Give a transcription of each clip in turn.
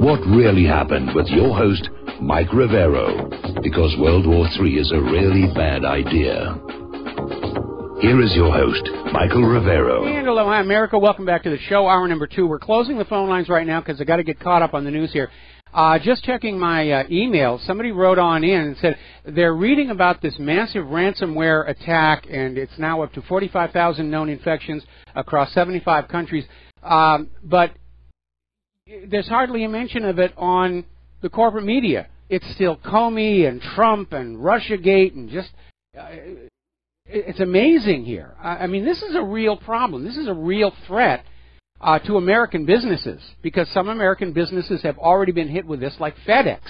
What really happened with your host, Mike Rivero, because World War III is a really bad idea. Here is your host, Michael Rivero. And aloha, America. Welcome back to the show, hour number 2. We're closing the phone lines right now because I got to get caught up on the news here. Just checking my email, somebody wrote on in and said they're reading about this massive ransomware attack, and it's now up to 45,000 known infections across 75 countries. But there's hardly a mention of it on the corporate media. It's still Comey and Trump and Russiagate and just... it's amazing here. I mean, this is a real problem. This is a real threat to American businesses, because some American businesses have already been hit with this, like FedEx.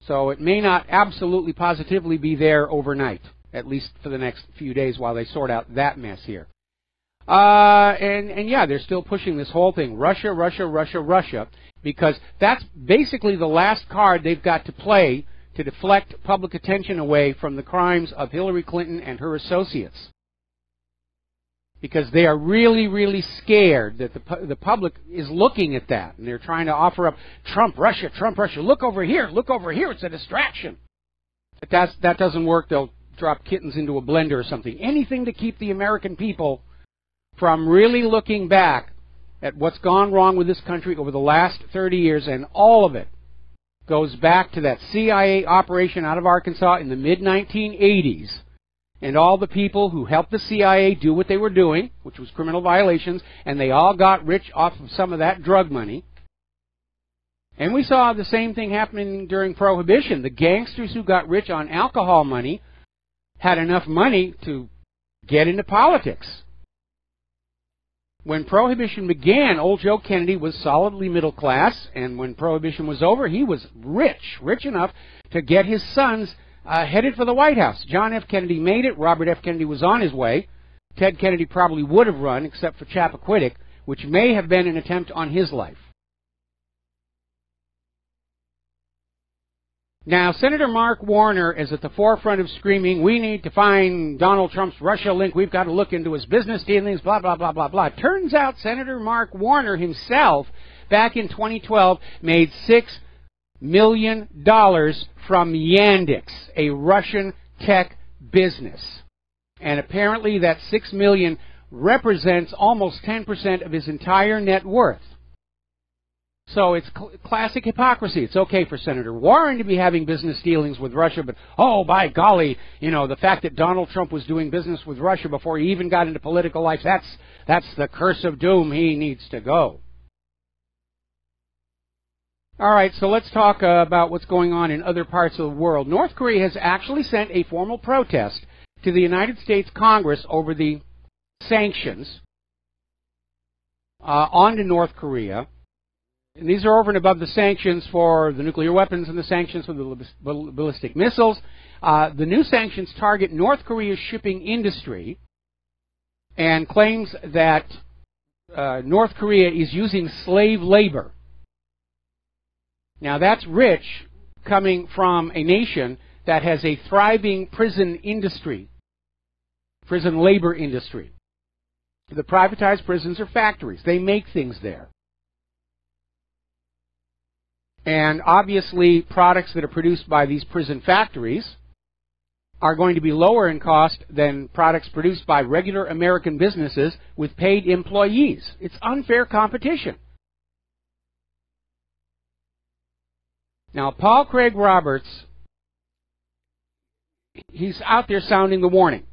So it may not absolutely positively be there overnight, at least for the next few days while they sort out that mess here. And yeah, they're still pushing this whole thing, Russia, Russia, Russia, Russia, because that's basically the last card they've got to play to deflect public attention away from the crimes of Hillary Clinton and her associates. Because they are really, really scared that the public is looking at that, and they're trying to offer up Trump, Russia, look over here, it's a distraction. But that doesn't work. They'll drop kittens into a blender or something. Anything to keep the American people from really looking back at what's gone wrong with this country over the last 30 years, and all of it goes back to that CIA operation out of Arkansas in the mid-1980s, and all the people who helped the CIA do what they were doing, which was criminal violations, and they all got rich off of some of that drug money. And we saw the same thing happening during Prohibition. The gangsters who got rich on alcohol money had enough money to get into politics. When Prohibition began, old Joe Kennedy was solidly middle class, and when Prohibition was over, he was rich enough to get his sons headed for the White House. John F. Kennedy made it. Robert F. Kennedy was on his way. Ted Kennedy probably would have run, except for Chappaquiddick, which may have been an attempt on his life. Now, Senator Mark Warner is at the forefront of screaming, we need to find Donald Trump's Russia link, we've got to look into his business dealings, blah, blah, blah, blah, blah. Turns out Senator Mark Warner himself, back in 2012, made $6 million from Yandex, a Russian tech business. And apparently that $6 million represents almost 10% of his entire net worth. So it's classic hypocrisy. It's okay for Senator Warren to be having business dealings with Russia, but, oh, by golly, you know, the fact that Donald Trump was doing business with Russia before he even got into political life, that's the curse of doom. He needs to go. All right, so let's talk about what's going on in other parts of the world. North Korea has actually sent a formal protest to the United States Congress over the sanctions onto North Korea. And these are over and above the sanctions for the nuclear weapons and the sanctions for the ballistic missiles. The new sanctions target North Korea's shipping industry and claims that North Korea is using slave labor. Now, that's rich coming from a nation that has a thriving prison industry, prison labor industry. The privatized prisons are factories. They make things there. And obviously, products that are produced by these prison factories are going to be lower in cost than products produced by regular American businesses with paid employees. It's unfair competition. Now, Paul Craig Roberts, he's out there sounding the warning.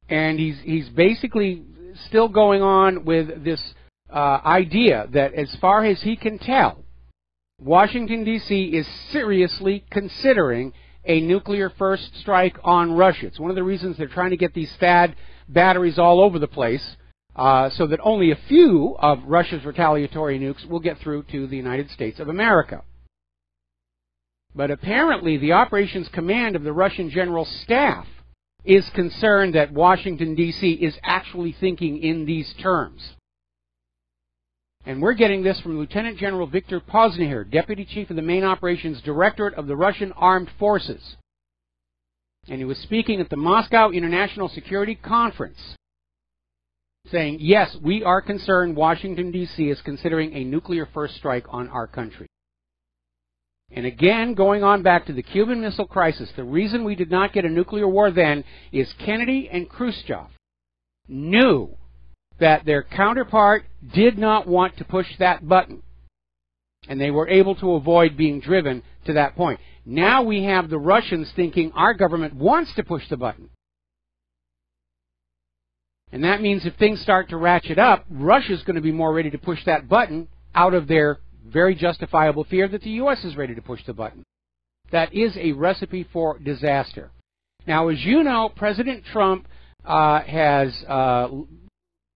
And he's basically still going on with this idea that, as far as he can tell, Washington, D.C. is seriously considering a nuclear first strike on Russia. It's one of the reasons they're trying to get these THAAD batteries all over the place so that only a few of Russia's retaliatory nukes will get through to the United States of America. But apparently the operations command of the Russian General Staff is concerned that Washington, D.C. is actually thinking in these terms. And we're getting this from Lieutenant General Viktor Pozner, Deputy Chief of the Main Operations Directorate of the Russian Armed Forces. And he was speaking at the Moscow International Security Conference. saying, yes, we are concerned Washington, D.C. is considering a nuclear first strike on our country. And again, going on back to the Cuban Missile Crisis, the reason we did not get a nuclear war then is Kennedy and Khrushchev knew that their counterpart did not want to push that button. And they were able to avoid being driven to that point. Now we have the Russians thinking our government wants to push the button. And that means if things start to ratchet up, Russia's going to be more ready to push that button out of their very justifiable fear that the U.S. is ready to push the button. That is a recipe for disaster. Now, as you know, President Trump has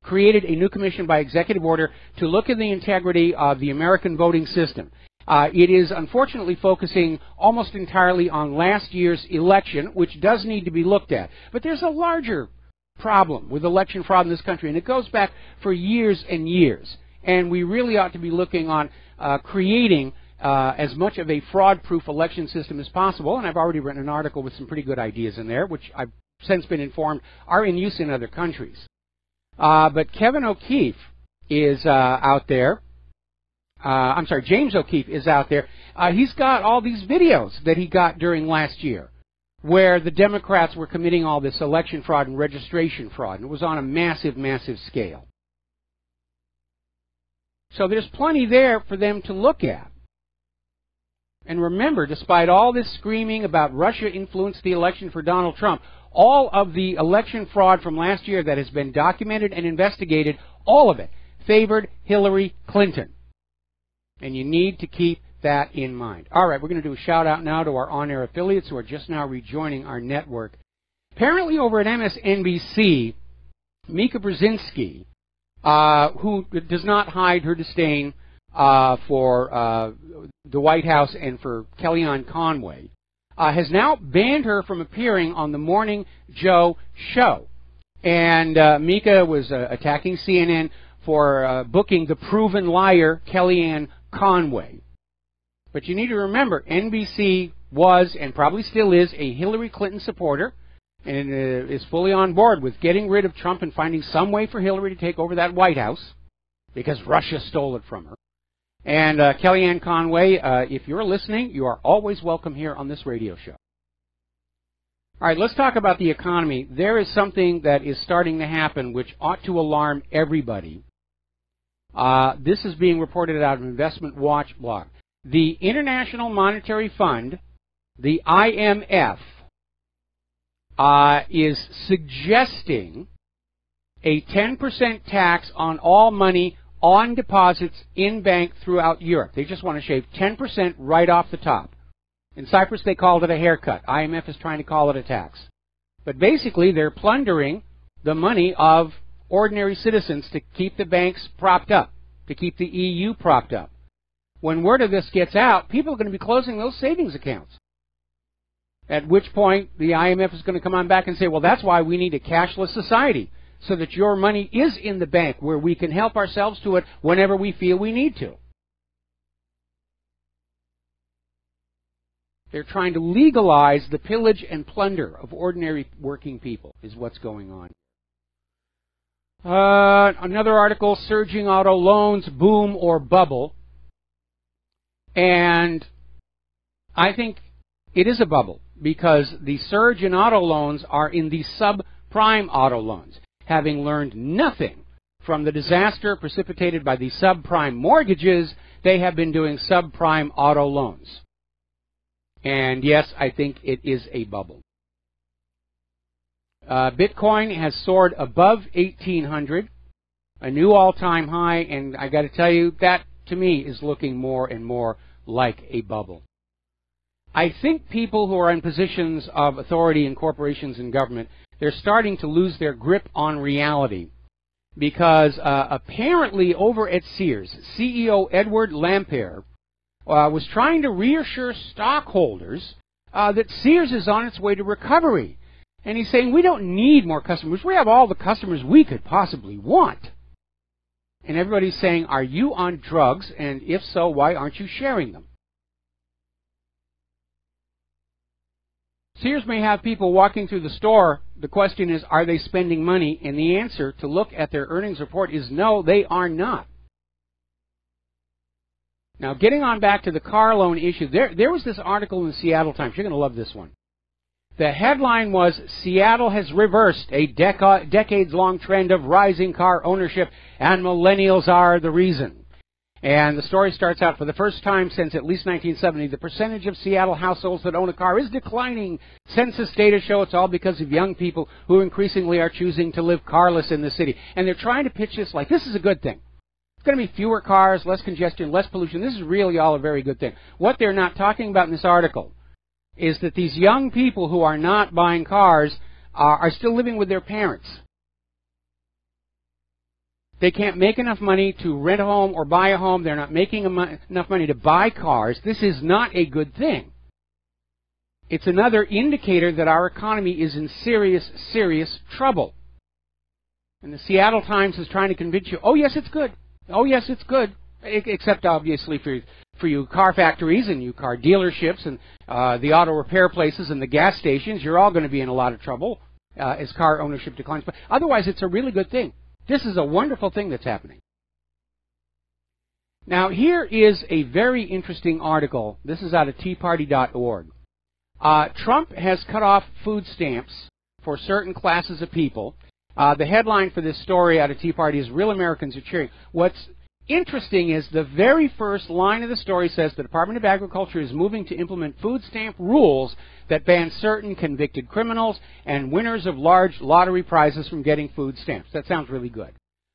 created a new commission by executive order to look at the integrity of the American voting system. It is unfortunately focusing almost entirely on last year's election, which does need to be looked at. But there's a larger problem with election fraud in this country, and it goes back for years and years. And we really ought to be looking on creating as much of a fraud-proof election system as possible. And I've already written an article with some pretty good ideas in there, which I've since been informed are in use in other countries. But Kevin O'Keefe is out there. James O'Keefe is out there. He's got all these videos that he got during last year where the Democrats were committing all this election fraud and registration fraud. And it was on a massive, massive scale. So there's plenty there for them to look at. And remember, despite all this screaming about Russia influenced the election for Donald Trump, all of the election fraud from last year that has been documented and investigated, all of it favored Hillary Clinton. And you need to keep that in mind. All right, we're going to do a shout-out now to our on-air affiliates who are just now rejoining our network. Apparently over at MSNBC, Mika Brzezinski, who does not hide her disdain for the White House and for Kellyanne Conway, has now banned her from appearing on the Morning Joe show. And Mika was attacking CNN for booking the proven liar Kellyanne Conway. But you need to remember, NBC was and probably still is a Hillary Clinton supporter and is fully on board with getting rid of Trump and finding some way for Hillary to take over that White House because Russia stole it from her. And Kellyanne Conway, if you're listening, you are always welcome here on this radio show. All right, let's talk about the economy. There is something that is starting to happen which ought to alarm everybody. This is being reported out of Investment Watch blog. The International Monetary Fund, the IMF, is suggesting a 10% tax on all money on deposits in bank throughout Europe. They just want to shave 10% right off the top. In Cyprus, they called it a haircut. IMF is trying to call it a tax. But basically, they're plundering the money of ordinary citizens to keep the banks propped up, to keep the EU propped up. When word of this gets out, people are going to be closing those savings accounts. At which point, the IMF is going to come on back and say, well, that's why we need a cashless society, so that your money is in the bank where we can help ourselves to it whenever we feel we need to. They're trying to legalize the pillage and plunder of ordinary working people, is what's going on. Another article, Surging Auto Loans, Boom or Bubble. And I think it is a bubble because the surge in auto loans are in the subprime auto loans. Having learned nothing from the disaster precipitated by the subprime mortgages, they have been doing subprime auto loans. And yes, I think it is a bubble. Bitcoin has soared above 1,800, a new all-time high, and I got to tell you, that to me is looking more and more like a bubble. I think people who are in positions of authority in corporations and government, they're starting to lose their grip on reality because apparently over at Sears, CEO Edward Lampere was trying to reassure stockholders that Sears is on its way to recovery. And he's saying, we don't need more customers. We have all the customers we could possibly want. And everybody's saying, are you on drugs? And if so, why aren't you sharing them? Sears may have people walking through the store. The question is, are they spending money? And the answer to look at their earnings report is no, they are not. Now, getting on back to the car loan issue, there was this article in the Seattle Times. You're going to love this one. The headline was, Seattle has reversed a decades-long trend of rising car ownership, and millennials are the reason. And the story starts out, for the first time since at least 1970, the percentage of Seattle households that own a car is declining. Census data show it's all because of young people who increasingly are choosing to live carless in the city. And they're trying to pitch this like this is a good thing. It's going to be fewer cars, less congestion, less pollution. This is really all a very good thing. What they're not talking about in this article is that these young people who are not buying cars are still living with their parents. They can't make enough money to rent a home or buy a home. They're not making enough money to buy cars. This is not a good thing. It's another indicator that our economy is in serious, serious trouble. And the Seattle Times is trying to convince you, oh, yes, it's good. Oh, yes, it's good. Except, obviously, for you car factories and you car dealerships and the auto repair places and the gas stations, you're all going to be in a lot of trouble as car ownership declines. But otherwise, it's a really good thing. This is a wonderful thing that's happening. Now, here is a very interesting article. This is out of teaparty.org. Trump has cut off food stamps for certain classes of people. The headline for this story out of Tea Party is Real Americans Are Cheering. What's interesting is the very first line of the story says the Department of Agriculture is moving to implement food stamp rules that ban certain convicted criminals and winners of large lottery prizes from getting food stamps. That sounds really good.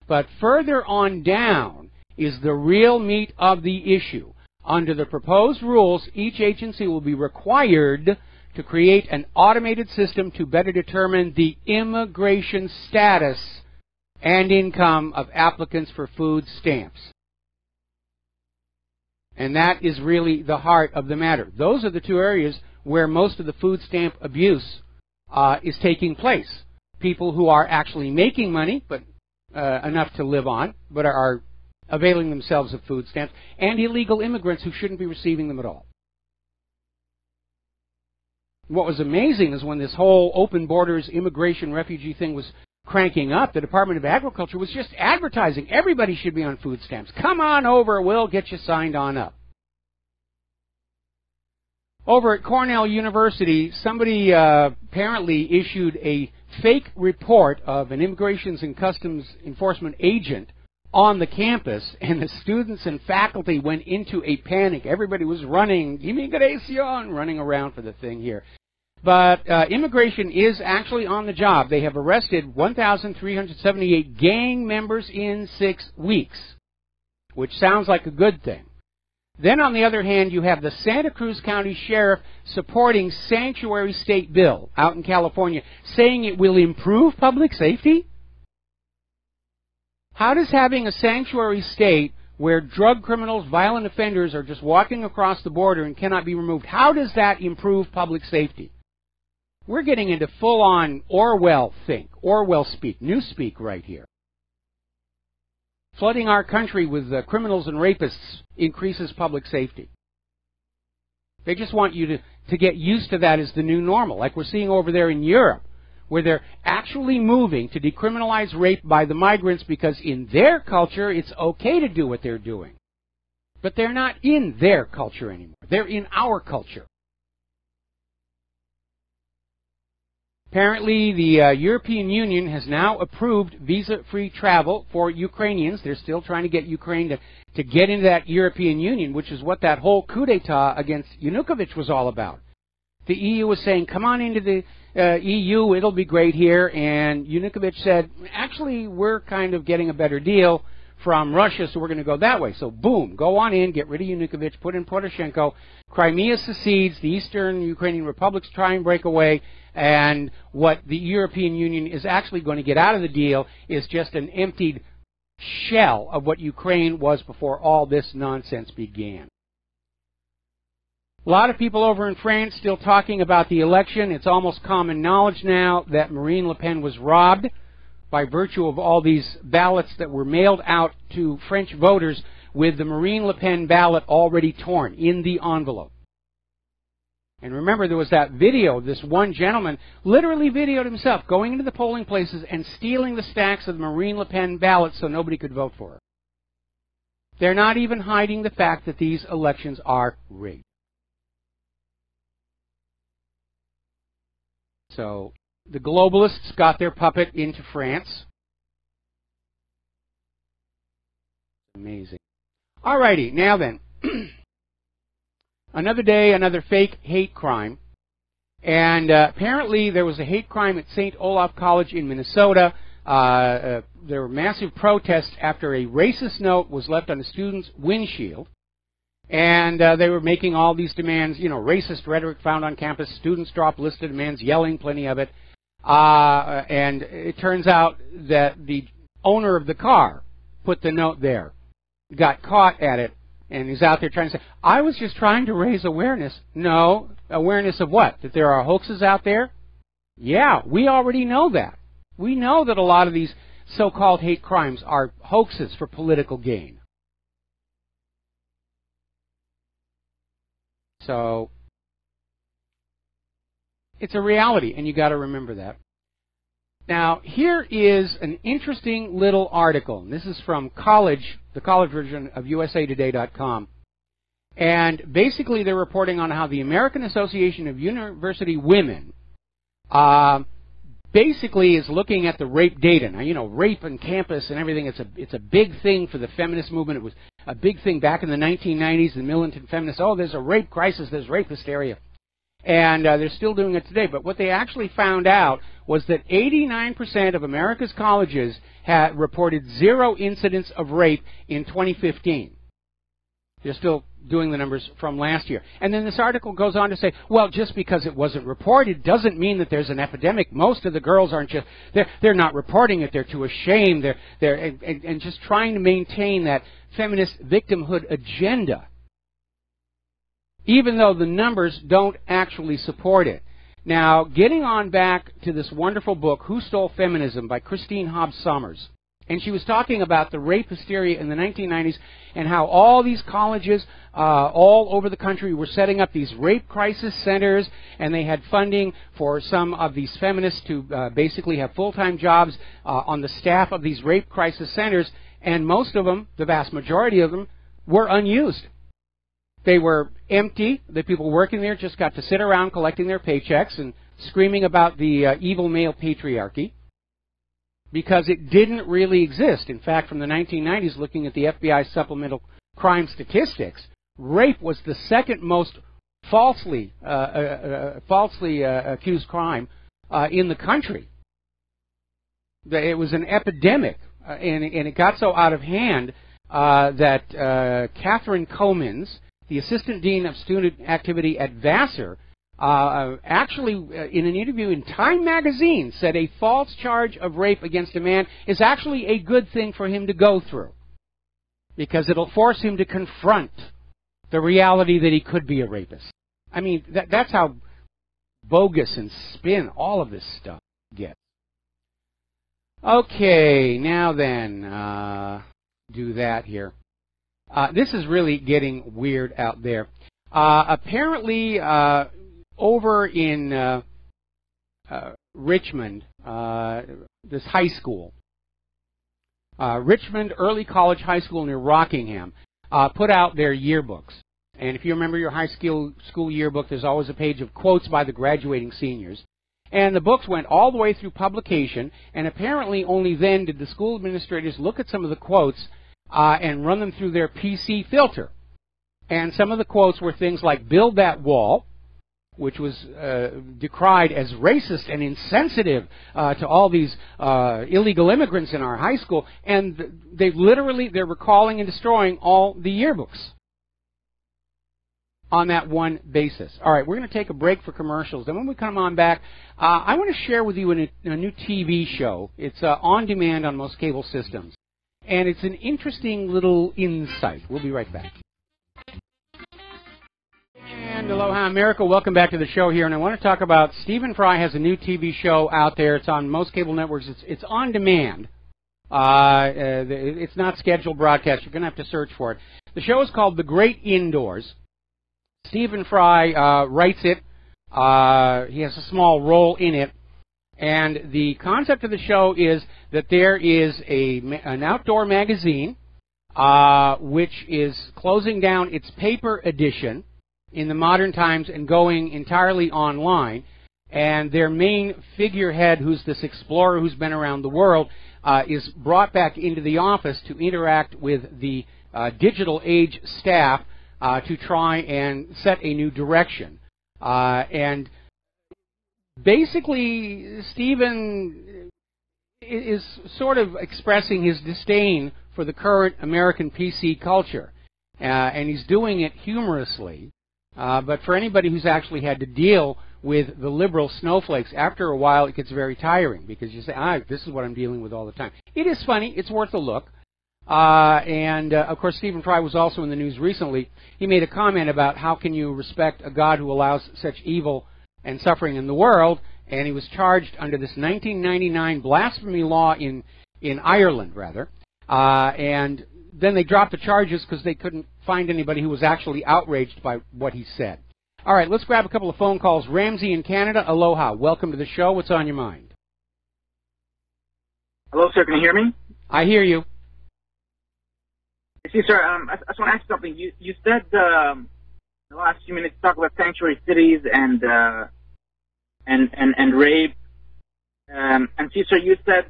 But further on down is the real meat of the issue. Under the proposed rules, each agency will be required to create an automated system to better determine the immigration status and income of applicants for food stamps. And that is really the heart of the matter. Those are the two areas where most of the food stamp abuse is taking place. People who are actually making money, but enough to live on, but are availing themselves of food stamps, and illegal immigrants who shouldn't be receiving them at all. What was amazing is when this whole open borders immigration refugee thing was cranking up, the Department of Agriculture was just advertising everybody should be on food stamps. Come on over, we'll get you signed on up. Over at Cornell University, somebody apparently issued a fake report of an Immigrations and Customs Enforcement agent on the campus, and the students and faculty went into a panic. Everybody was running, immigration, running around for the thing here. But immigration is actually on the job. They have arrested 1,378 gang members in 6 weeks, which sounds like a good thing. Then, on the other hand, you have the Santa Cruz County Sheriff supporting sanctuary state bill out in California, saying it will improve public safety. How does having a sanctuary state where drug criminals, violent offenders are just walking across the border and cannot be removed, how does that improve public safety? We're getting into full-on Orwell speak, newspeak right here. Flooding our country with criminals and rapists increases public safety. They just want you to get used to that as the new normal, like we're seeing over there in Europe, where they're actually moving to decriminalize rape by the migrants because in their culture it's okay to do what they're doing. But they're not in their culture anymore. They're in our culture. Apparently, the European Union has now approved visa-free travel for Ukrainians. They're still trying to get Ukraine to get into that European Union, which is what that whole coup d'etat against Yanukovych was all about. The EU was saying, come on into the EU, it'll be great here. And Yanukovych said, actually, we're kind of getting a better deal from Russia, so we're going to go that way. So, boom, go on in, get rid of Yanukovych, put in Poroshenko. Crimea secedes, the eastern Ukrainian republics try and break away. And what the European Union is actually going to get out of the deal is just an emptied shell of what Ukraine was before all this nonsense began. A lot of people over in France still talking about the election. It's almost common knowledge now that Marine Le Pen was robbed by virtue of all these ballots that were mailed out to French voters with the Marine Le Pen ballot already torn in the envelope. And remember, there was that video, this one gentleman literally videoed himself going into the polling places and stealing the stacks of Marine Le Pen ballots so nobody could vote for her. They're not even hiding the fact that these elections are rigged. So the globalists got their puppet into France. Amazing. Alrighty, now then. Another day, another fake hate crime. And apparently there was a hate crime at St. Olaf College in Minnesota. There were massive protests after a racist note was left on a student's windshield. And they were making all these demands, you know, racist rhetoric found on campus. Students dropped list of demands, yelling plenty of it. And it turns out that the owner of the car put the note there, got caught at it, and he's out there trying to say, I was just trying to raise awareness. No, awareness of what? That there are hoaxes out there? Yeah, we already know that. We know that a lot of these so-called hate crimes are hoaxes for political gain. So it's a reality, and you got to remember that. Now, here is an interesting little article. This is from the college version of usatoday.com. And basically, they're reporting on how the American Association of University Women basically is looking at the rape data. Now, you know, rape on campus and everything, it's a big thing for the feminist movement. It was a big thing back in the 1990s, the militant feminists. Oh, there's a rape crisis, there's rape hysteria. And they're still doing it today. But what they actually found out was that 89% of America's colleges had reported 0 incidents of rape in 2015. They're still doing the numbers from last year. And then this article goes on to say, well, just because it wasn't reported doesn't mean that there's an epidemic. Most of the girls aren't just, they're not reporting it. They're too ashamed. And just trying to maintain that feminist victimhood agenda, even though the numbers don't actually support it. Now, getting on back to this wonderful book, Who Stole Feminism, by Christine Hobbs Sommers. And she was talking about the rape hysteria in the 1990s and how all these colleges all over the country were setting up these rape crisis centers, and they had funding for some of these feminists to basically have full-time jobs on the staff of these rape crisis centers, and most of them, the vast majority of them, were unused. They were empty. The people working there just got to sit around collecting their paychecks and screaming about the evil male patriarchy, because it didn't really exist. In fact, from the 1990s, looking at the FBI supplemental crime statistics, rape was the second most falsely accused crime in the country. It was an epidemic, and it got so out of hand that Catherine Comins, the assistant dean of student activity at Vassar, actually, in an interview in Time magazine, said a false charge of rape against a man is actually a good thing for him to go through, because it'll force him to confront the reality that he could be a rapist. I mean, that's how bogus and spin all of this stuff gets. Okay, now then, do that here. This is really getting weird out there. Apparently, over in Richmond, this high school, Richmond Early College High School near Rockingham, put out their yearbooks. And if you remember your high school yearbook, there's always a page of quotes by the graduating seniors. And the books went all the way through publication, and apparently only then did the school administrators look at some of the quotes and run them through their PC filter. And some of the quotes were things like, build that wall, which was decried as racist and insensitive to all these illegal immigrants in our high school. And they're recalling and destroying all the yearbooks on that one basis. All right, we're going to take a break for commercials. Then when we come on back, I want to share with you a new TV show. It's on demand on most cable systems. And it's an interesting little insight. We'll be right back. And aloha, America. Welcome back to the show here. And I want to talk about Stephen Fry has a new TV show out there. It's on most cable networks. It's on demand. It's not scheduled broadcast. You're going to have to search for it. The show is called The Great Indoors. Stephen Fry writes it, He has a small role in it. And the concept of the show is that there is an outdoor magazine which is closing down its paper edition in the modern times and going entirely online. And their main figurehead, who's this explorer who's been around the world, is brought back into the office to interact with the digital age staff to try and set a new direction. And basically, Stephen is sort of expressing his disdain for the current American PC culture, and he's doing it humorously. But for anybody who's actually had to deal with the liberal snowflakes, after a while it gets very tiring because you say, this is what I'm dealing with all the time. It is funny. It's worth a look. Of course, Stephen Fry was also in the news recently. He made a comment about how can you respect a God who allows such evil and suffering in the world, and he was charged under this 1999 blasphemy law in Ireland, rather. And then they dropped the charges because they couldn't find anybody who was actually outraged by what he said. All right, let's grab a couple of phone calls. Ramsey in Canada, aloha. Welcome to the show. What's on your mind? Hello, sir. Can you hear me? I hear you. See, sir, I just want to ask something. You said in the last few minutes talk about sanctuary cities and rape. And see, sir, you said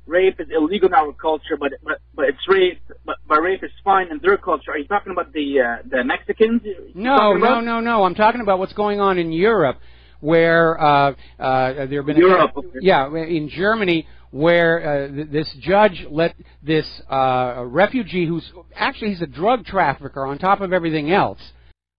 rape is illegal in our culture, but it's rape, but rape is fine in their culture. Are you talking about the Mexicans? No. I'm talking about what's going on in Europe, where there have been in Germany, where this judge let this refugee, who's actually he's a drug trafficker on top of everything else,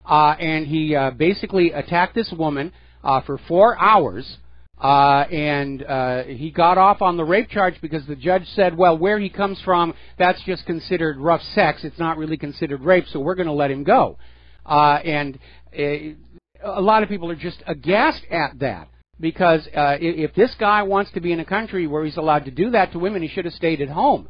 and he basically attacked this woman for 4 hours. And he got off on the rape charge because the judge said, well, where he comes from, that's just considered rough sex. It's not really considered rape, so we're going to let him go. And a lot of people are just aghast at that because if this guy wants to be in a country where he's allowed to do that to women, he should have stayed at home.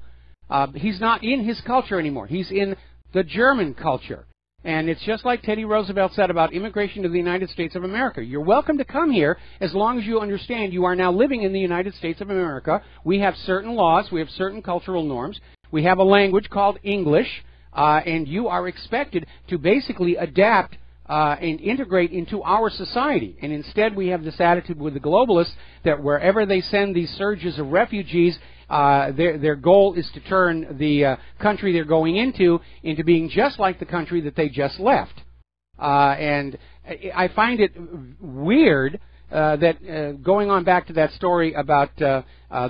He's not in his culture anymore. He's in the German culture. And it's just like Teddy Roosevelt said about immigration to the United States of America. You're welcome to come here as long as you understand you are now living in the United States of America. We have certain laws. We have certain cultural norms. We have a language called English. And you are expected to basically adapt and integrate into our society. And instead we have this attitude with the globalists that wherever they send these surges of refugees, their goal is to turn the country they're going into being just like the country that they just left. And I find it weird that going on back to that story about the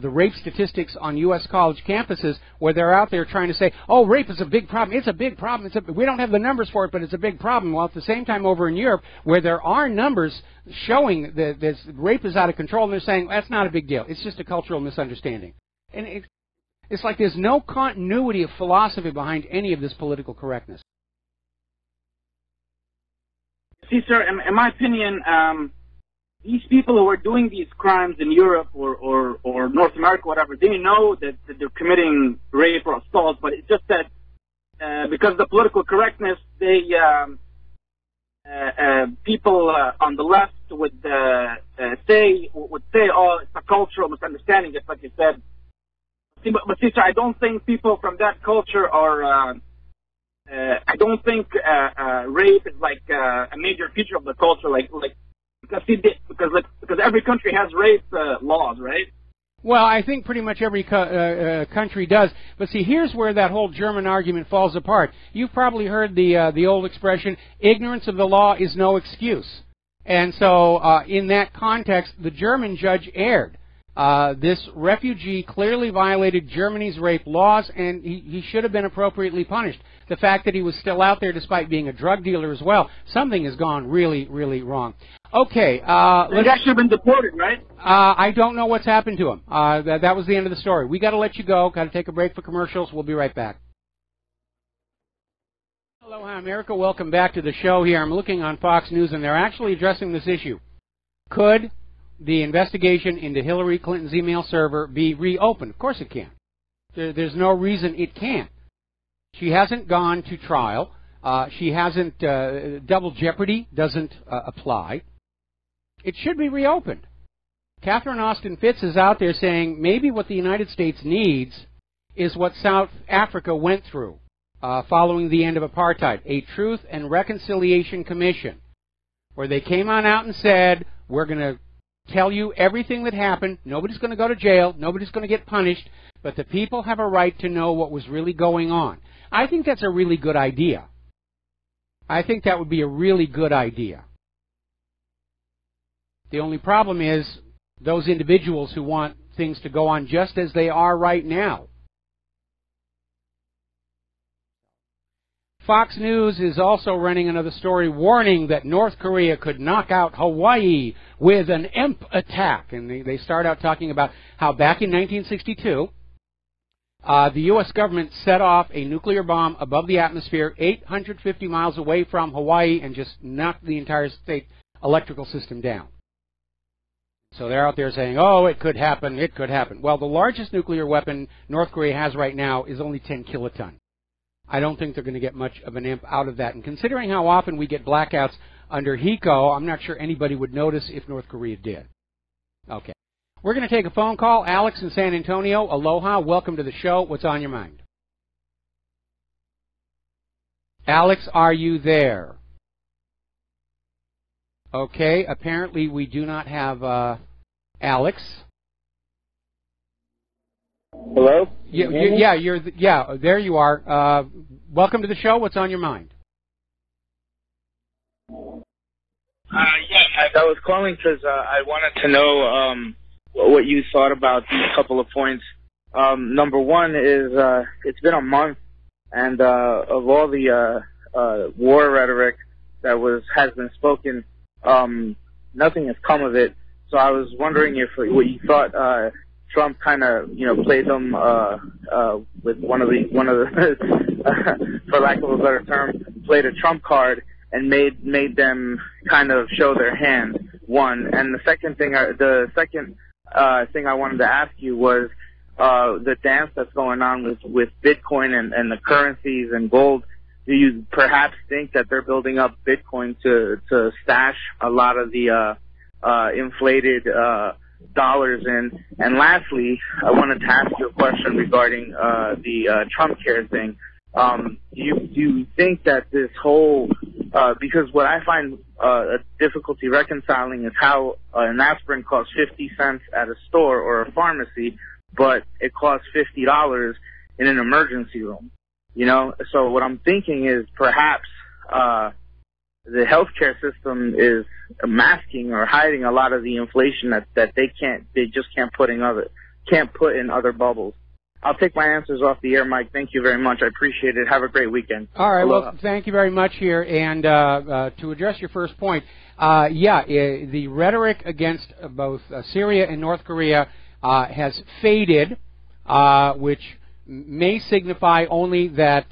rape statistics on U.S. college campuses, where they're out there trying to say, oh, rape is a big problem. It's a big problem. We don't have the numbers for it, but it's a big problem. While at the same time over in Europe, where there are numbers showing that this rape is out of control, and they're saying, that's not a big deal. It's just a cultural misunderstanding. And it's like there's no continuity of philosophy behind any of this political correctness. See, sir, in my opinion, these people who are doing these crimes in Europe or North America, whatever, they know that they're committing rape or assault, but it's just that because of the political correctness, they people on the left would say, oh, it's a cultural misunderstanding, just like you said. See, but see, sir, I don't think people from that culture are. I don't think rape is like a major feature of the culture, because every country has rape laws, right? Well, I think pretty much every country does. But see, here's where that whole German argument falls apart. You've probably heard the old expression, ignorance of the law is no excuse. And so in that context, the German judge erred. This refugee clearly violated Germany's rape laws, and he should have been appropriately punished. The fact that he was still out there despite being a drug dealer as well, something has gone really, really wrong. Okay. He's actually been deported, right? I don't know what's happened to him. That was the end of the story. We got to let you go. Got to take a break for commercials. We'll be right back. Aloha, America. Welcome back to the show here. I'm looking on Fox News, and they're actually addressing this issue. Could the investigation into Hillary Clinton's email server be reopened? Of course it can. There's no reason it can't. She hasn't gone to trial. She hasn't, double jeopardy doesn't apply. It should be reopened. Catherine Austin Fitts is out there saying maybe what the United States needs is what South Africa went through following the end of apartheid, a Truth and Reconciliation Commission, where they came on out and said, we're going to tell you everything that happened. Nobody's going to go to jail. Nobody's going to get punished. But the people have a right to know what was really going on. I think that's a really good idea. I think that would be a really good idea. The only problem is those individuals who want things to go on just as they are right now. Fox News is also running another story warning that North Korea could knock out Hawaii with an EMP attack. And they start out talking about how back in 1962, the U.S. government set off a nuclear bomb above the atmosphere 850 miles away from Hawaii and just knocked the entire state electrical system down. So they're out there saying, oh, it could happen, it could happen. Well, the largest nuclear weapon North Korea has right now is only 10 kiloton. I don't think they're going to get much of an imp out of that. And considering how often we get blackouts under HECO, I'm not sure anybody would notice if North Korea did. Okay. We're going to take a phone call. Alex in San Antonio, aloha, welcome to the show. What's on your mind? Alex, are you there? Okay, apparently we do not have Alex. Hello? Yeah, there you are. Welcome to the show. What's on your mind? Mike, I was calling because I wanted to know what you thought about these couple of points. Number one is it's been a month, and of all the war rhetoric that has been spoken, nothing has come of it. So I was wondering if what you thought Trump kind of played them with one of the for lack of a better term, played a trump card and made them kind of show their hand. One, and the second thing I wanted to ask you was the dance that's going on with Bitcoin and the currencies and gold. Do you perhaps think that they're building up Bitcoin to stash a lot of the inflated dollars in? And lastly, I wanted to ask you a question regarding the Trump care thing. Do you think that this whole because what I find a difficulty reconciling is how an aspirin costs 50 cents at a store or a pharmacy, but it costs $50 in an emergency room. So what I'm thinking is perhaps the healthcare system is masking or hiding a lot of the inflation that they just can't put in other bubbles. I'll take my answers off the air, Mike. Thank you very much. I appreciate it. Have a great weekend. All right. Aloha. Well, thank you very much here. And to address your first point, the rhetoric against both Syria and North Korea has faded, which may signify only that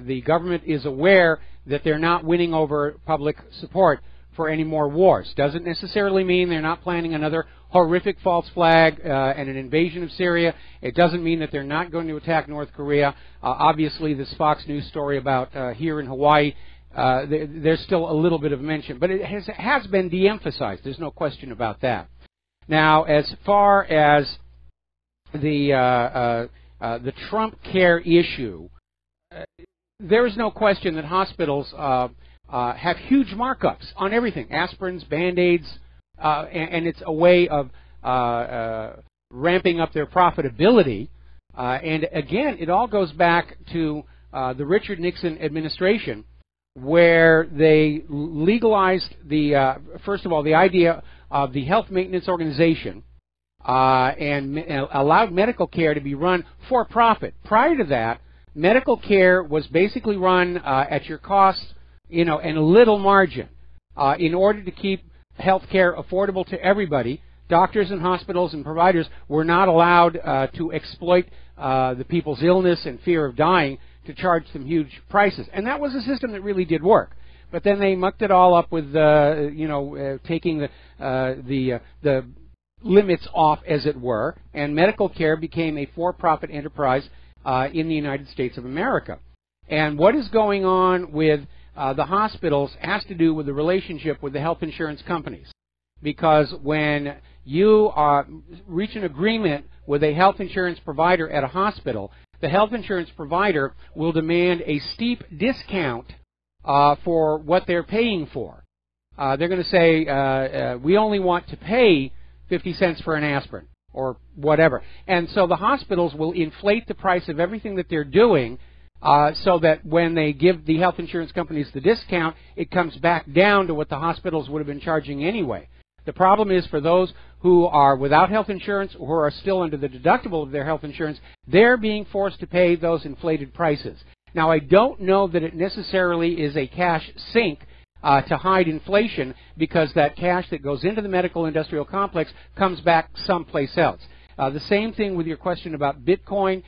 the government is aware that they're not winning over public support for any more wars. Doesn't necessarily mean they're not planning another horrific false flag and an invasion of Syria. It doesn't mean that they're not going to attack North Korea. Obviously, this Fox News story about here in Hawaii, there's still a little bit of mention, but it has been de-emphasized. There's no question about that. Now, as far as the Trump care issue, there is no question that hospitals have huge markups on everything, aspirins, Band-Aids, and it's a way of ramping up their profitability. And again, it all goes back to the Richard Nixon administration, where they legalized first of all, the idea of the Health Maintenance Organization and allowed medical care to be run for profit. Prior to that, medical care was basically run at your cost, and a little margin. In order to keep health care affordable to everybody, doctors and hospitals and providers were not allowed to exploit the people's illness and fear of dying to charge them huge prices. And that was a system that really did work. But then they mucked it all up with, taking the limits off, as it were, and medical care became a for-profit enterprise in the United States of America. And what is going on with the hospitals has to do with the relationship with the health insurance companies. because when you reach an agreement with a health insurance provider at a hospital, the health insurance provider will demand a steep discount for what they're paying for. They're going to say, we only want to pay 50 cents for an aspirin or whatever. And so the hospitals will inflate the price of everything that they're doing so that when they give the health insurance companies the discount, it comes back down to what the hospitals would have been charging anyway. The problem is for those who are without health insurance or who are still under the deductible of their health insurance, they're being forced to pay those inflated prices. Now, I don't know that it necessarily is a cash sink to hide inflation, because that cash that goes into the medical industrial complex comes back someplace else. The same thing with your question about Bitcoin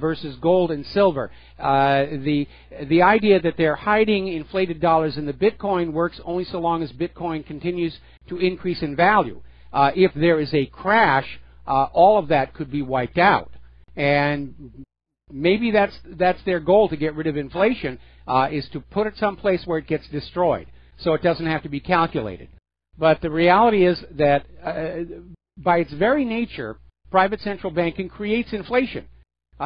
versus gold and silver. The idea that they're hiding inflated dollars in the Bitcoin works only so long as Bitcoin continues to increase in value. If there is a crash, all of that could be wiped out. And maybe that's their goal, to get rid of inflation, is to put it someplace where it gets destroyed, so it doesn't have to be calculated. But the reality is that by its very nature, private central banking creates inflation.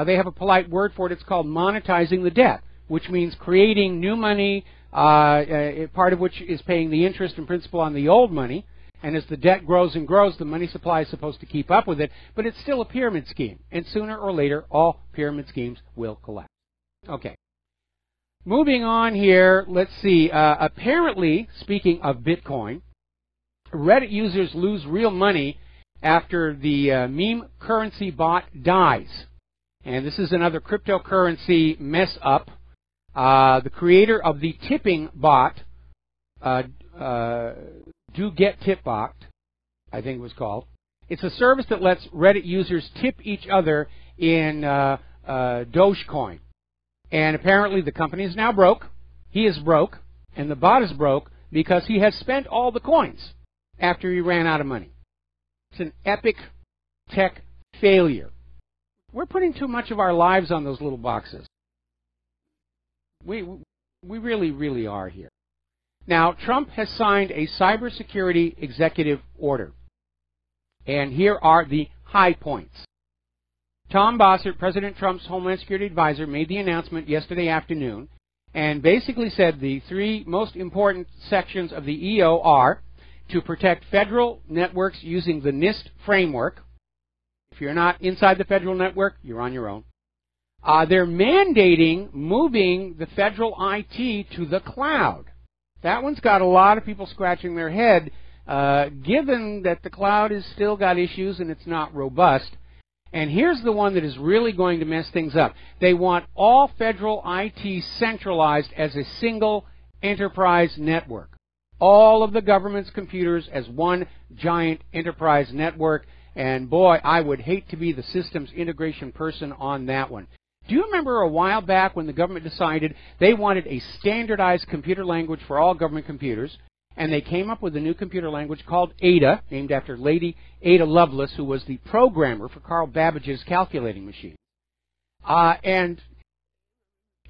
They have a polite word for it. It's called monetizing the debt, which means creating new money, part of which is paying the interest and principal on the old money. And as the debt grows and grows, the money supply is supposed to keep up with it. But it's still a pyramid scheme. And sooner or later, all pyramid schemes will collapse. Okay. Moving on here, let's see. Apparently, speaking of Bitcoin, Reddit users lose real money after the meme currency bot dies. And this is another cryptocurrency mess up. The creator of the tipping bot, Do Get Tip Bot, I think it was called. It's a service that lets Reddit users tip each other in Dogecoin. And apparently the company is now broke. He is broke. And the bot is broke because he has spent all the coins after he ran out of money. It's an epic tech failure. We're putting too much of our lives on those little boxes. We really, really are here. Now, Trump has signed a cybersecurity executive order. And here are the high points. Tom Bossert, President Trump's Homeland Security advisor, made the announcement yesterday afternoon and basically said the three most important sections of the EO are to protect federal networks using the NIST framework. If you're not inside the federal network, you're on your own. They're mandating moving the federal IT to the cloud. That one's got a lot of people scratching their head, given that the cloud has still got issues and it's not robust. And here's the one that is really going to mess things up. They want all federal IT centralized as a single enterprise network. All of the government's computers as one giant enterprise network. And boy, I would hate to be the systems integration person on that one. Do you remember a while back when the government decided they wanted a standardized computer language for all government computers, and they came up with a new computer language called Aiea, named after Lady Ada Lovelace, who was the programmer for Carl Babbage's calculating machine. And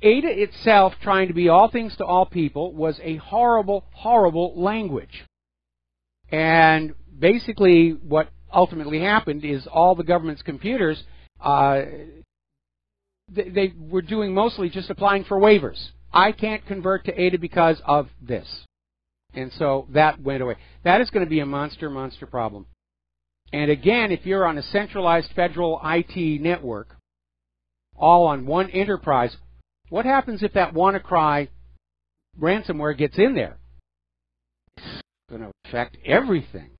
Aiea itself, trying to be all things to all people, was a horrible, horrible language. And basically what ultimately happened is all the government's computers, they were doing mostly just applying for waivers. I can't convert to Aiea because of this. And so that went away. That is going to be a monster problem. And again, if you're on a centralized federal IT network, all on one enterprise, what happens if that WannaCry ransomware gets in there? It's going to affect everything.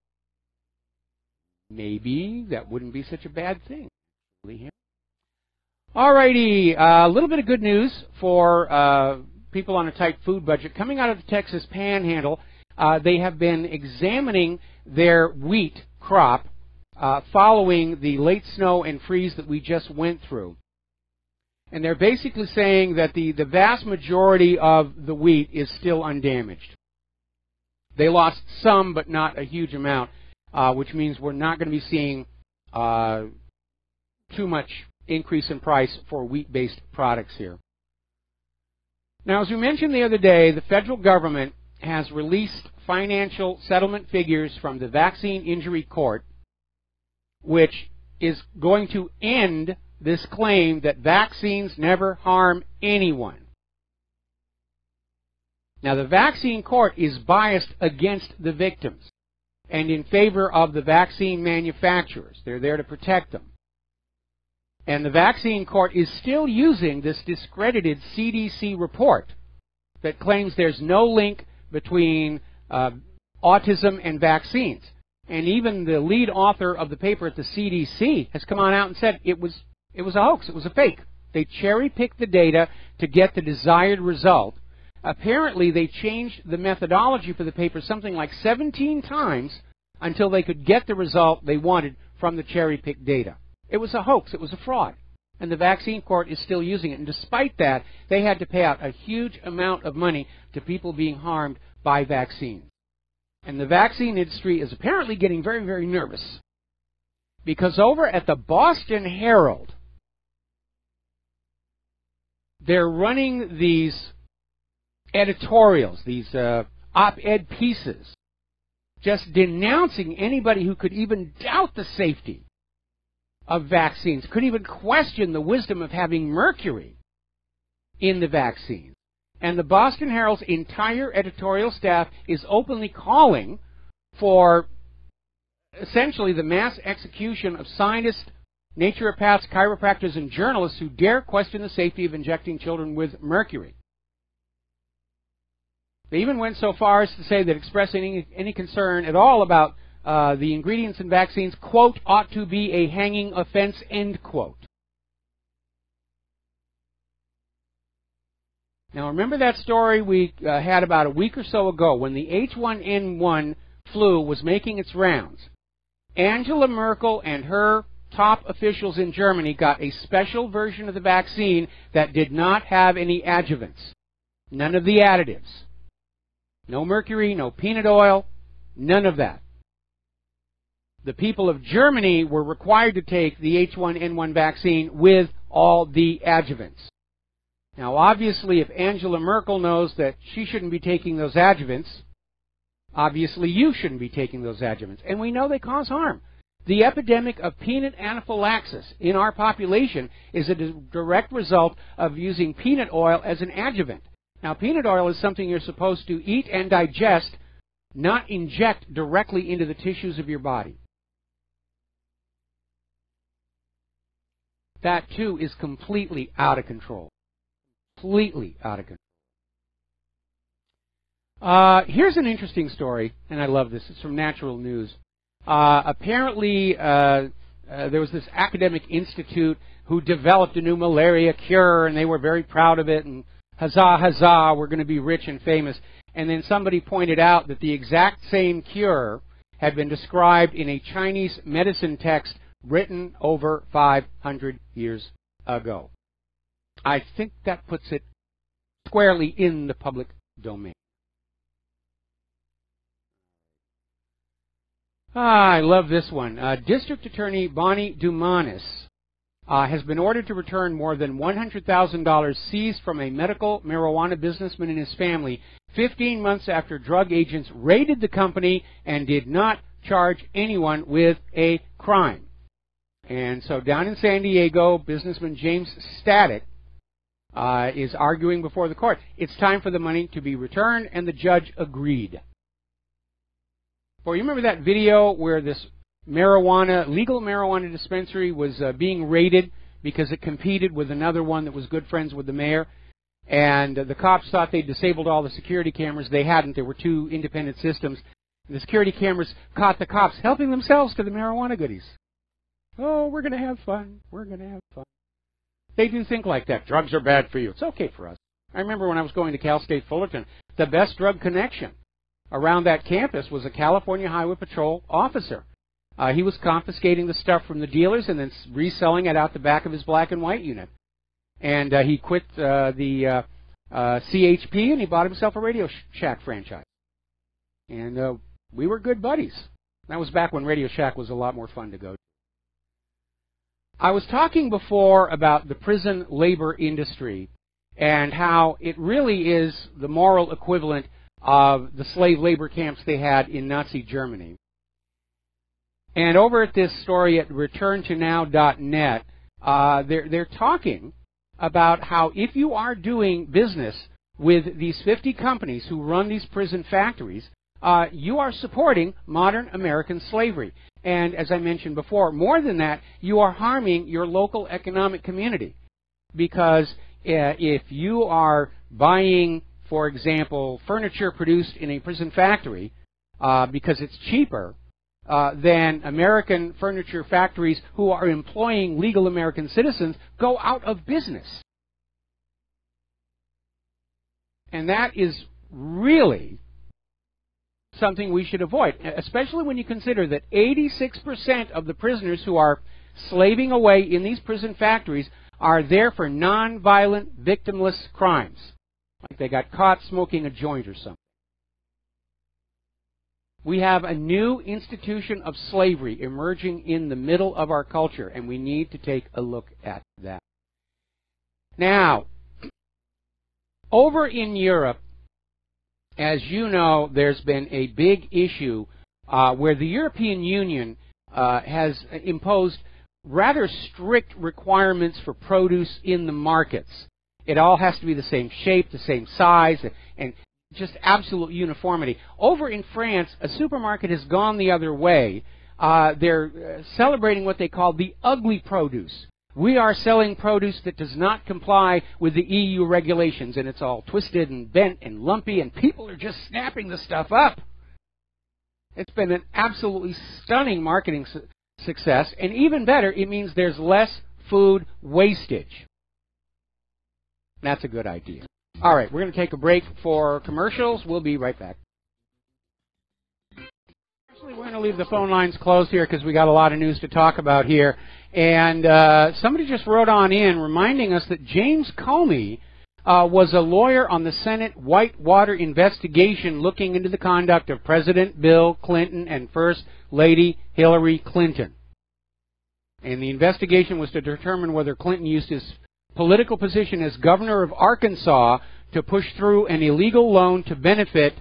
Maybe that wouldn't be such a bad thing. Alrighty, a little bit of good news for people on a tight food budget. Coming out of the Texas Panhandle, they have been examining their wheat crop following the late snow and freeze that we just went through. And they're basically saying that the vast majority of the wheat is still undamaged. They lost some, but not a huge amount, which means we're not going to be seeing too much increase in price for wheat-based products here. Now, as we mentioned the other day, the federal government has released financial settlement figures from the Vaccine Injury Court, which is going to end this claim that vaccines never harm anyone. Now, the vaccine court is biased against the victims and in favor of the vaccine manufacturers. They're there to protect them. And the vaccine court is still using this discredited CDC report that claims there's no link between autism and vaccines. And even the lead author of the paper at the CDC has come on out and said it was a hoax, it was a fake. They cherry-picked the data to get the desired result. Apparently, they changed the methodology for the paper something like 17 times until they could get the result they wanted from the cherry-picked data. It was a hoax. It was a fraud. And the vaccine court is still using it. And despite that, they had to pay out a huge amount of money to people being harmed by vaccines. And the vaccine industry is apparently getting very, very nervous. Because over at the Boston Herald, they're running these editorials, these op-ed pieces, just denouncing anybody who could even doubt the safety of vaccines, could even question the wisdom of having mercury in the vaccines. And the Boston Herald's entire editorial staff is openly calling for essentially the mass execution of scientists, naturopaths, chiropractors, and journalists who dare question the safety of injecting children with mercury. They even went so far as to say that expressing any concern at all about the ingredients in vaccines, quote, ought to be a hanging offense, end quote. Now, remember that story we had about a week or so ago when the H1N1 flu was making its rounds. Angela Merkel and her top officials in Germany got a special version of the vaccine that did not have any adjuvants, none of the additives. No mercury, no peanut oil, none of that. The people of Germany were required to take the H1N1 vaccine with all the adjuvants. Now, obviously, if Angela Merkel knows that she shouldn't be taking those adjuvants, obviously you shouldn't be taking those adjuvants. And we know they cause harm. The epidemic of peanut anaphylaxis in our population is a direct result of using peanut oil as an adjuvant. Now, peanut oil is something you're supposed to eat and digest, not inject directly into the tissues of your body. That, too, is completely out of control. Completely out of control. Here's an interesting story, and I love this. It's from Natural News. Apparently, there was this academic institute who developed a new malaria cure, and they were very proud of it, and huzzah, huzzah, we're going to be rich and famous. And then somebody pointed out that the exact same cure had been described in a Chinese medicine text written over 500 years ago. I think that puts it squarely in the public domain. I love this one. District Attorney Bonnie Dumanis has been ordered to return more than $100,000 seized from a medical marijuana businessman and his family 15 months after drug agents raided the company and did not charge anyone with a crime. And so down in San Diego, businessman James Static is arguing before the court. It's time for the money to be returned, and the judge agreed. Well, you remember that video where this legal marijuana dispensary was being raided because it competed with another one that was good friends with the mayor? And the cops thought they'd disabled all the security cameras. They hadn't. There were two independent systems. And the security cameras caught the cops helping themselves to the marijuana goodies. Oh, we're going to have fun. We're going to have fun. They do think like that. Drugs are bad for you. It's okay for us. I remember when I was going to Cal State Fullerton, the best drug connection around that campus was a California Highway Patrol officer. He was confiscating the stuff from the dealers and then reselling it out the back of his black and white unit. And he quit the CHP and he bought himself a Radio Shack franchise. And we were good buddies. That was back when Radio Shack was a lot more fun to go to. I was talking before about the prison labor industry and how it really is the moral equivalent of the slave labor camps they had in Nazi Germany. And over at this story at returntonow.net, they're talking about how if you are doing business with these 50 companies who run these prison factories, you are supporting modern American slavery. And as I mentioned before, more than that, you are harming your local economic community. Because if you are buying, for example, furniture produced in a prison factory because it's cheaper than American furniture factories who are employing legal American citizens, go out of business. And that is really something we should avoid, especially when you consider that 86% of the prisoners who are slaving away in these prison factories are there for non-violent, victimless crimes. Like they got caught smoking a joint or something. We have a new institution of slavery emerging in the middle of our culture, and we need to take a look at that. Now, over in Europe, as you know, there's been a big issue where the European Union has imposed rather strict requirements for produce in the markets. It all has to be the same shape, the same size, and just absolute uniformity. Over in France, a supermarket has gone the other way. They're celebrating what they call the ugly produce. We are selling produce that does not comply with the EU regulations, and it's all twisted and bent and lumpy, and people are just snapping the stuff up. It's been an absolutely stunning marketing success, and even better, it means there's less food wastage. That's a good idea. All right, we're going to take a break for commercials. We'll be right back. Actually, we're going to leave the phone lines closed here because we got a lot of news to talk about here. And somebody just wrote on in reminding us that James Comey was a lawyer on the Senate Whitewater investigation looking into the conduct of President Bill Clinton and First Lady Hillary Clinton. And the investigation was to determine whether Clinton used his political position as governor of Arkansas to push through an illegal loan to benefit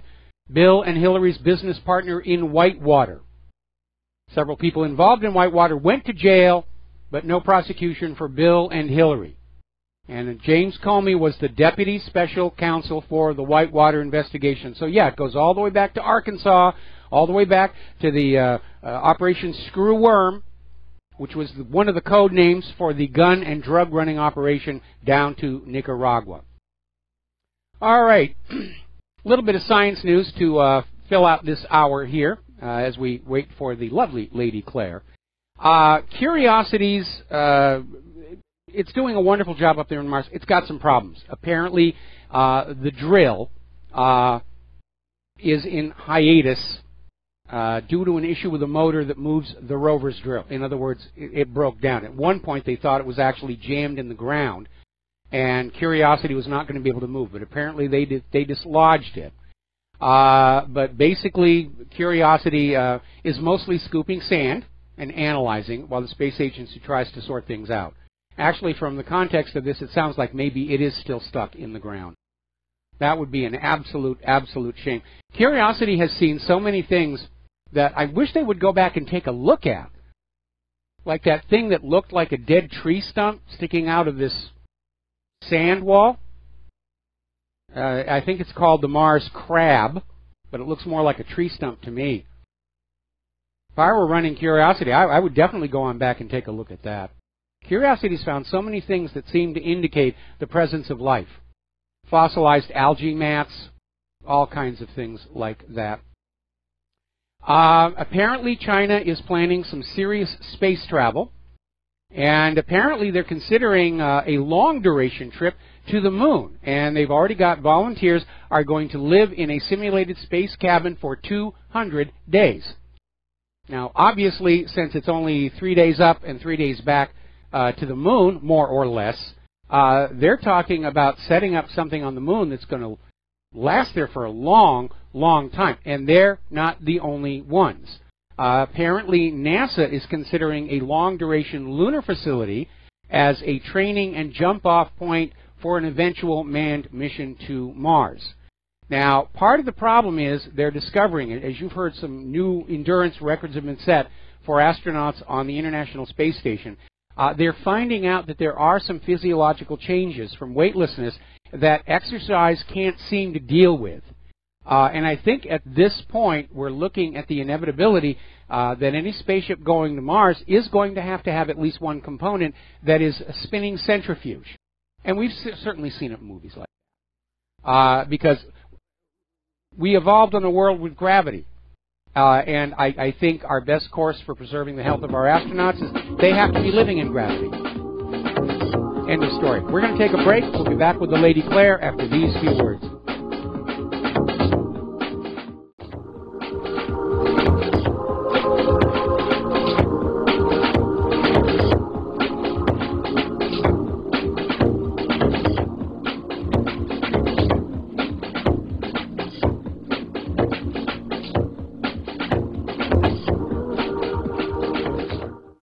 Bill and Hillary's business partner in Whitewater. Several people involved in Whitewater went to jail, but no prosecution for Bill and Hillary. And James Comey was the deputy special counsel for the Whitewater investigation. So yeah, it goes all the way back to Arkansas, all the way back to the Operation Screwworm, which was one of the code names for the gun and drug running operation down to Nicaragua. All right, a little bit of science news to fill out this hour here as we wait for the lovely Lady Claire. Curiosities, it's doing a wonderful job up there in Mars. It's got some problems. Apparently, the drill is in hiatus due to an issue with a motor that moves the rover's drill. In other words, it broke down. At one point, they thought it was actually jammed in the ground, and Curiosity was not going to be able to move. But apparently, they dislodged it. But basically, Curiosity is mostly scooping sand and analyzing while the space agency tries to sort things out. Actually, from the context of this, it sounds like maybe it is still stuck in the ground. That would be an absolute shame. Curiosity has seen so many things that I wish they would go back and take a look at. Like that thing that looked like a dead tree stump sticking out of this sand wall. I think it's called the Mars crab, but it looks more like a tree stump to me. If I were running Curiosity, I would definitely go on back and take a look at that. Curiosity's found so many things that seem to indicate the presence of life. Fossilized algae mats, all kinds of things like that. Apparently China is planning some serious space travel, and apparently they're considering a long-duration trip to the moon, and they've already got volunteers are going to live in a simulated space cabin for 200 days. Now, obviously, since it's only 3 days up and 3 days back to the moon, more or less, they're talking about setting up something on the moon that's going to last there for a long, long time. And they're not the only ones. Apparently, NASA is considering a long-duration lunar facility as a training and jump-off point for an eventual manned mission to Mars. Now, part of the problem is they're discovering, as you've heard, some new endurance records have been set for astronauts on the International Space Station. They're finding out that there are some physiological changes from weightlessness that exercise can't seem to deal with. And I think at this point we're looking at the inevitability that any spaceship going to Mars is going to have at least one component that is a spinning centrifuge. And we've certainly seen it in movies like that. Because we evolved on a world with gravity. And I think our best course for preserving the health of our astronauts is they have to be living in gravity. End of story. We're going to take a break. We'll be back with the Lady Claire after these few words.